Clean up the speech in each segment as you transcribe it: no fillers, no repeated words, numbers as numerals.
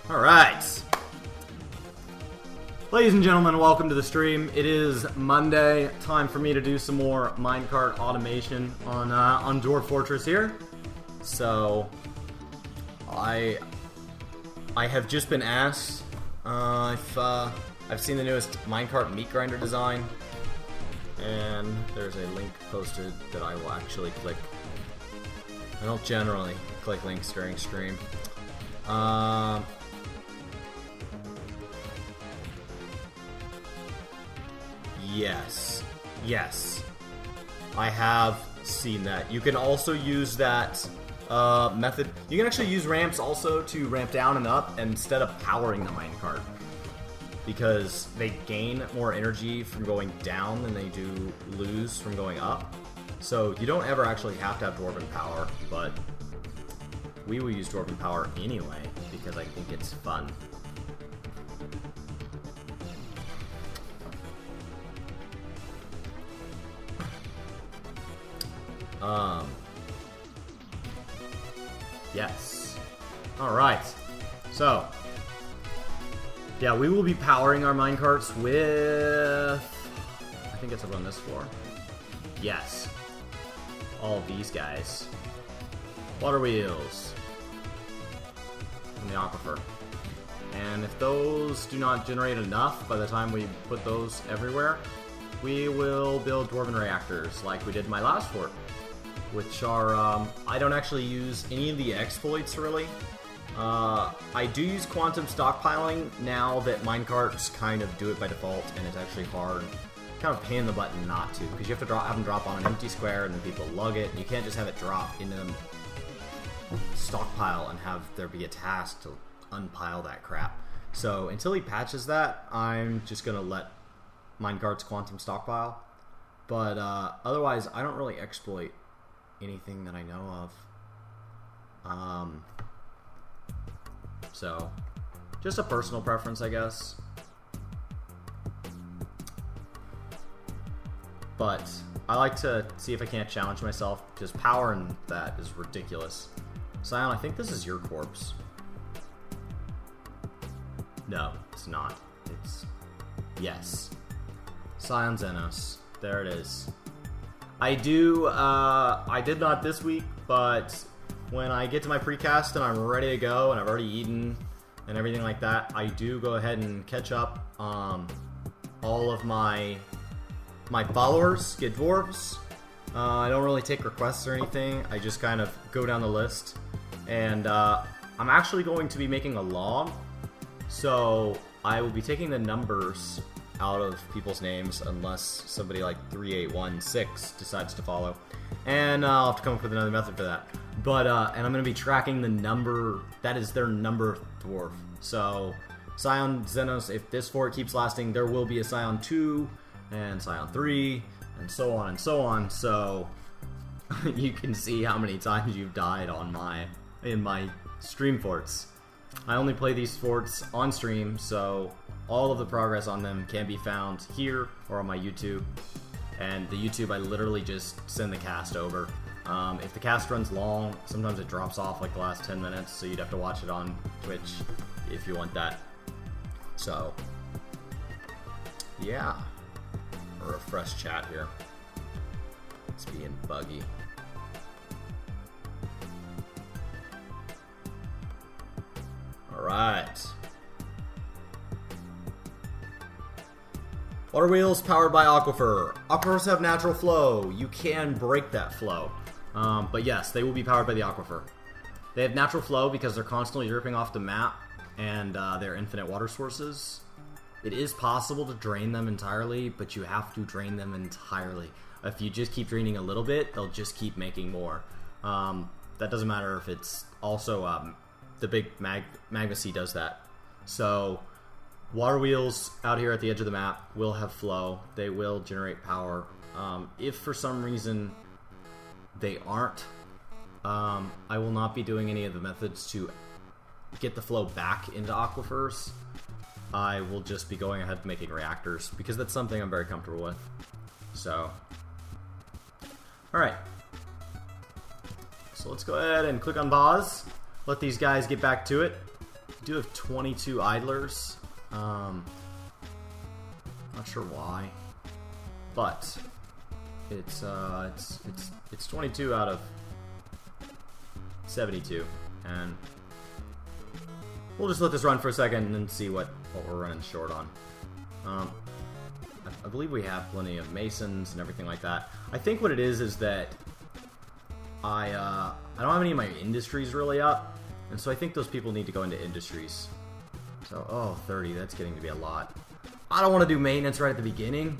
Alright. Ladies and gentlemen, welcome to the stream. It is Monday. Time for me to do some more minecart automation on Dwarf Fortress here. So, I have just been asked if I've seen the newest minecart meat grinder design, and there's a link posted that I will actually click. I don't generally click links during stream. Yes, I have seen that. You can also use that method. You can actually use ramps also to ramp down and up instead of powering the minecart, because they gain more energy from going down than they do lose from going up. So you don't ever actually have to have dwarven power, but we will use dwarven power anyway because I think it's fun. Yes. Alright. So, yeah, we will be powering our minecarts with... I think it's up on this floor. Yes. All of these guys. Water wheels. And the aquifer. And if those do not generate enough by the time we put those everywhere, we will build dwarven reactors like we did in my last fort, which are, I don't actually use any of the exploits really. I do use quantum stockpiling now that minecarts kind of do it by default, and it's actually hard, kind of pain in the butt not to, because you have to have them drop on an empty square and then people lug it, and you can't just have it drop into the stockpile and have there be a task to unpile that crap. So until he patches that, I'm just gonna let minecarts quantum stockpile. But otherwise, I don't really exploit anything that I know of. So just a personal preference, I guess. But I like to see if I can't challenge myself, because power in that is ridiculous. Scion, I think this is your corpse. No, it's not. It's... Yes. Scion Xenos. There it is. I did not this week, but when I get to my precast and I'm ready to go and I've already eaten and everything like that, I do go ahead and catch up all of my followers, Skid Dwarves. I don't really take requests or anything. I just kind of go down the list. And I'm actually going to be making a log. So I will be taking the numbers out of people's names unless somebody like 3816 decides to follow, and I'll have to come up with another method for that. But and I'm going to be tracking the number that is their number dwarf. So Scion Xenos, if this fort keeps lasting, there will be a Scion 2 and Scion 3 and so on and so on. So you can see how many times you've died on in my stream forts. I only play these forts on stream, so all of the progress on them can be found here or on my YouTube. And the YouTube, I literally just send the cast over. If the cast runs long, sometimes it drops off like the last 10 minutes, so you'd have to watch it on Twitch if you want that. So, yeah. A refresh chat here. It's being buggy. Alright. Water wheels powered by aquifer. Aquifers have natural flow. You can break that flow. But yes, they will be powered by the aquifer. They have natural flow because they're constantly ripping off the map, and they're infinite water sources. It is possible to drain them entirely, but you have to drain them entirely. If you just keep draining a little bit, they'll just keep making more. That doesn't matter if it's also the big magma sea does that. So water wheels out here at the edge of the map will have flow. They will generate power. If for some reason they aren't, I will not be doing any of the methods to get the flow back into aquifers. I will just be going ahead and making reactors, because that's something I'm very comfortable with. So, alright. So let's go ahead and click on pause. Let these guys get back to it. do have 22 idlers. Not sure why, but it's 22 out of 72, and we'll just let this run for a second and see what we're running short on. I believe we have plenty of masons and everything like that. I think what it is that I don't have any of my industries really up, and so I think those people need to go into industries. So, oh, 30, that's getting to be a lot. I don't want to do maintenance right at the beginning.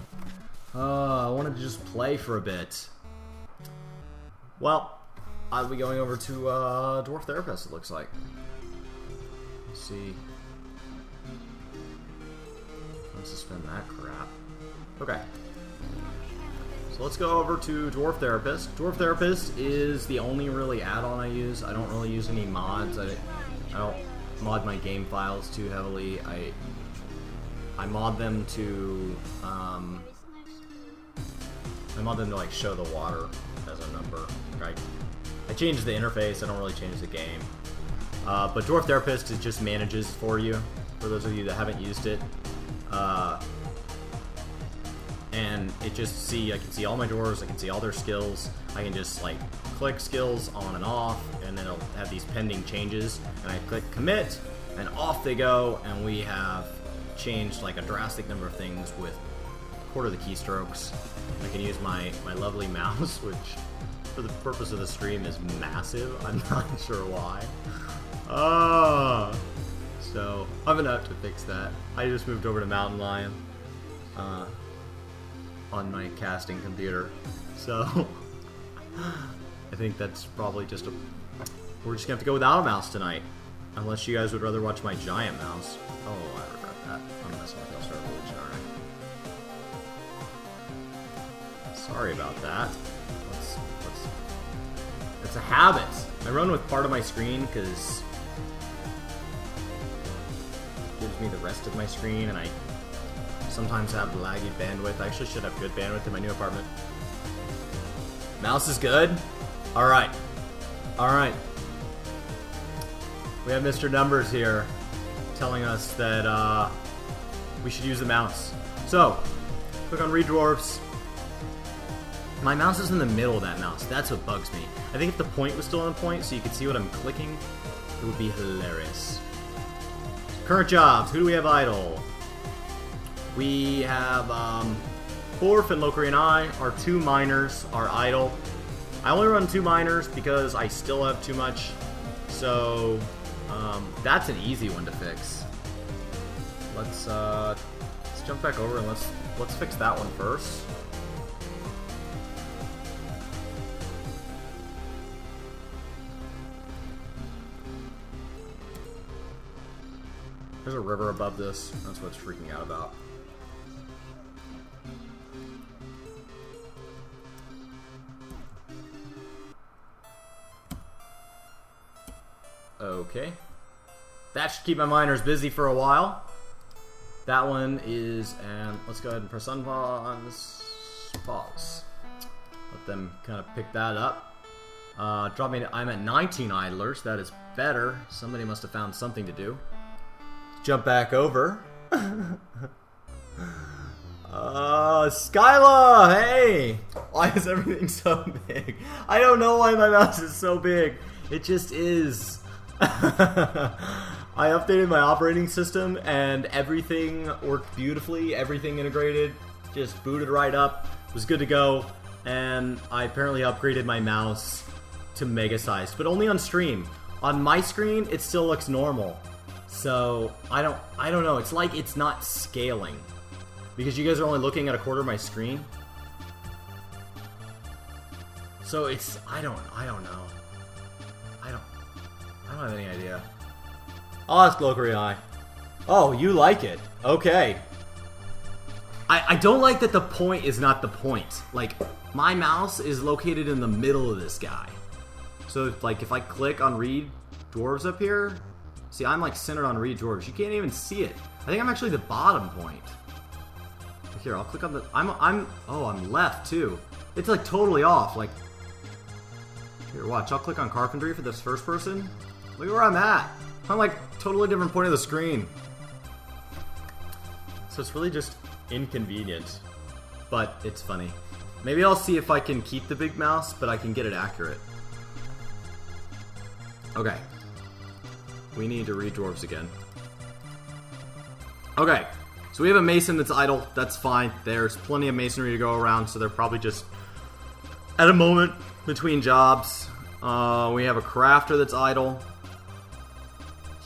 I wanted to just play for a bit. Well, I'll be going over to Dwarf Therapist, it looks like. Let's see. Let's suspend that crap. Okay. So let's go over to Dwarf Therapist. Dwarf Therapist is the only really add-on I use. I don't really use any mods. I don't mod my game files too heavily. I mod them to like show the water as a number. I change the interface. I don't really change the game. But Dwarf Therapist is just manages for you. For those of you that haven't used it, and it just I can see all my dwarves. I can see all their skills. I can just like click skills on and off, and then it'll have these pending changes. And I click commit, and off they go. And we have changed like a drastic number of things with a quarter of the keystrokes. I can use my lovely mouse, which for the purpose of the stream is massive. I'm not sure why. So I'm gonna have to fix that. I just moved over to Mountain Lion on my casting computer, so I think that's probably just we're just gonna have to go without a mouse tonight, unless you guys would rather watch my giant mouse. Oh, I regret that. I'm messing with Hellstar Evolution, aren't I? Sorry about that. It's a habit. I run with part of my screen because it gives me the rest of my screen, and I sometimes have laggy bandwidth. I actually should have good bandwidth in my new apartment. Mouse is good? Alright. Alright. We have Mr. Numbers here telling us that we should use the mouse. So, click on Read Dwarfs. My mouse is in the middle of that mouse. That's what bugs me. I think if the point was still on the point so you could see what I'm clicking, it would be hilarious. Current jobs. Who do we have idle? We have Porf and Lokri and I. Our 2 miners are idle. I only run 2 miners because I still have too much. So that's an easy one to fix. Let's jump back over and let's fix that one first. There's a river above this. That's what's freaking out about. Okay. That should keep my miners busy for a while. That one is, and let's go ahead and press unpause. Pause. Let them kind of pick that up. Drop me. I'm at 19 idlers. That is better. Somebody must have found something to do. Jump back over. Skyla, hey! Why is everything so big? I don't know why my mouse is so big. It just is. I updated my operating system and everything worked beautifully. Everything integrated, just booted right up, was good to go. And I apparently upgraded my mouse to mega sized, but only on stream. On my screen, it still looks normal. So I don't know. It's like it's not scaling because you guys are only looking at a quarter of my screen. So it's I don't know. I don't have any idea. I'll ask Lokri. Oh, you like it? Okay. I don't like that the point is not the point. Like my mouse is located in the middle of this guy. So if I click on Read Dwarves up here. See, I'm like centered on Read Dwarves. You can't even see it. I think I'm actually the bottom point. Here, I'll click on the. I'm left too. It's like totally off. Like, here, watch. I'll click on Carpentry for this first person. Look at where I'm at. I'm like totally different point of the screen. So it's really just inconvenient. But it's funny. Maybe I'll see if I can keep the big mouse, but I can get it accurate. Okay. We need to read dwarves again. Okay. So we have a mason that's idle. That's fine. There's plenty of masonry to go around, so they're probably just at a moment between jobs. We have a crafter that's idle.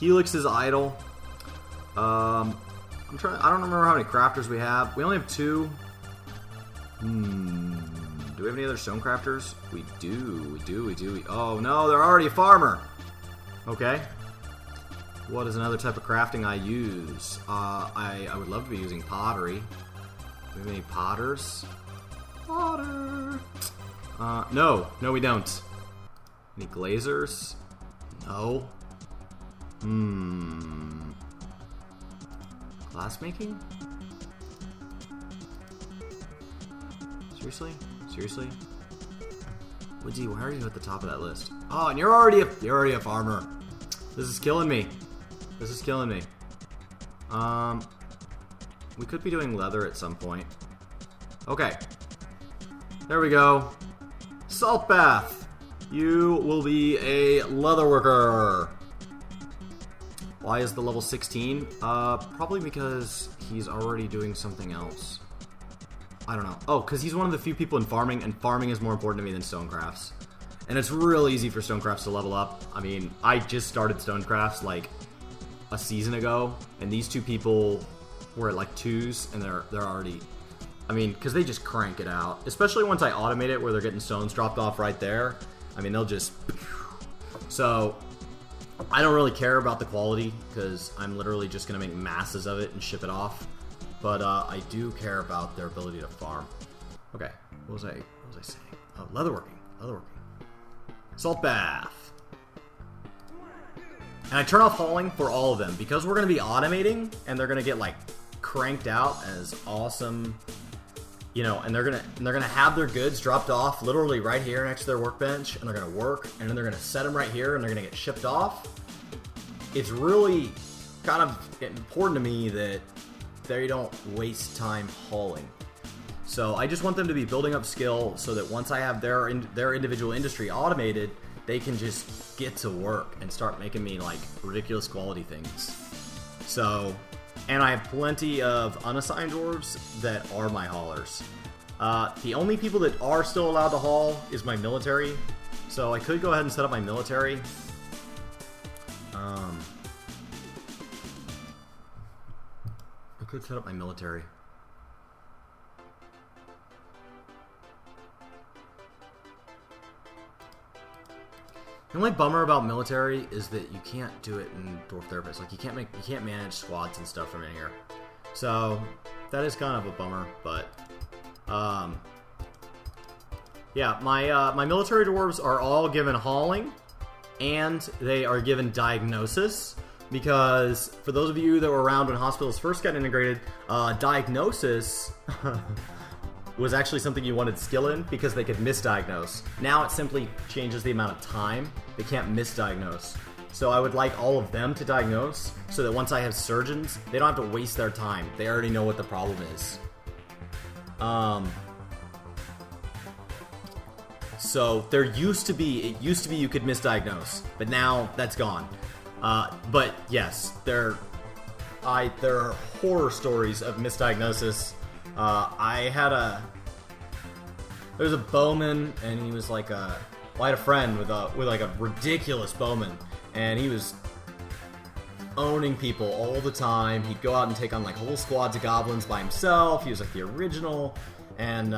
Helix is idle. I don't remember how many crafters we have. We only have 2. Do we have any other stone crafters? We do. Oh no, they're already a farmer. Okay. What is another type of crafting I use? I would love to be using pottery. Do we have any potters? Potter. No, we don't. Any glazers? No. Glassmaking? Seriously? Woodsy, why are you at the top of that list? Oh, and you're already a farmer. This is killing me. We could be doing leather at some point. Okay. There we go. Salt bath. You will be a leather worker. Why is the level 16? Probably because he's already doing something else. I don't know. Oh, because he's one of the few people in farming, and farming is more important to me than stonecrafts. And it's real easy for stonecrafts to level up. I mean, I just started stonecrafts like a season ago, and these 2 people were at like 2s, and they're already... I mean, because they just crank it out. Especially once I automate it where they're getting stones dropped off right there. I mean, they'll just... So, I don't really care about the quality, because I'm literally just going to make masses of it and ship it off. But I do care about their ability to farm. Okay, what was I saying? Oh, leatherworking. Salt bath. And I turn off hauling for all of them, because we're going to be automating, and they're going to get, like, cranked out as awesome... You know, and they're gonna have their goods dropped off literally right here next to their workbench, and they're gonna work, and then they're gonna set them right here, and they're gonna get shipped off. It's really kind of important to me that they don't waste time hauling. So I just want them to be building up skill so that once I have their individual industry automated, they can just get to work and start making me like ridiculous quality things. So. And I have plenty of unassigned dwarves that are my haulers. The only people that are still allowed to haul is my military. So I could go ahead and set up my military. I could set up my military. The only bummer about military is that you can't do it in Dwarf Therapist. Like you can't manage squads and stuff from in here. So that is kind of a bummer, but yeah, my military dwarves are all given hauling, and they are given diagnosis. Because for those of you that were around when hospitals first got integrated, diagnosis was actually something you wanted skill in because they could misdiagnose. Now it simply changes the amount of time. They can't misdiagnose. So I would like all of them to diagnose so that once I have surgeons, they don't have to waste their time. They already know what the problem is. So it used to be you could misdiagnose, but now that's gone. But yes, there are horror stories of misdiagnosis. There was a bowman, and he was like I had a friend with like a ridiculous bowman, and he was owning people all the time. He'd go out and take on like whole squads of goblins by himself. He was like the original, and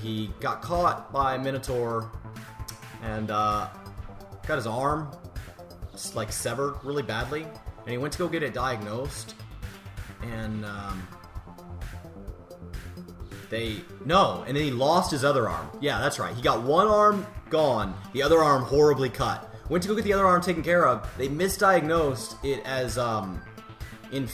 he got caught by a minotaur, and got his arm like severed really badly, and he went to go get it diagnosed, and and then he lost his other arm. Yeah, that's right. He got one arm gone, the other arm horribly cut. Went to go get the other arm taken care of. They misdiagnosed it as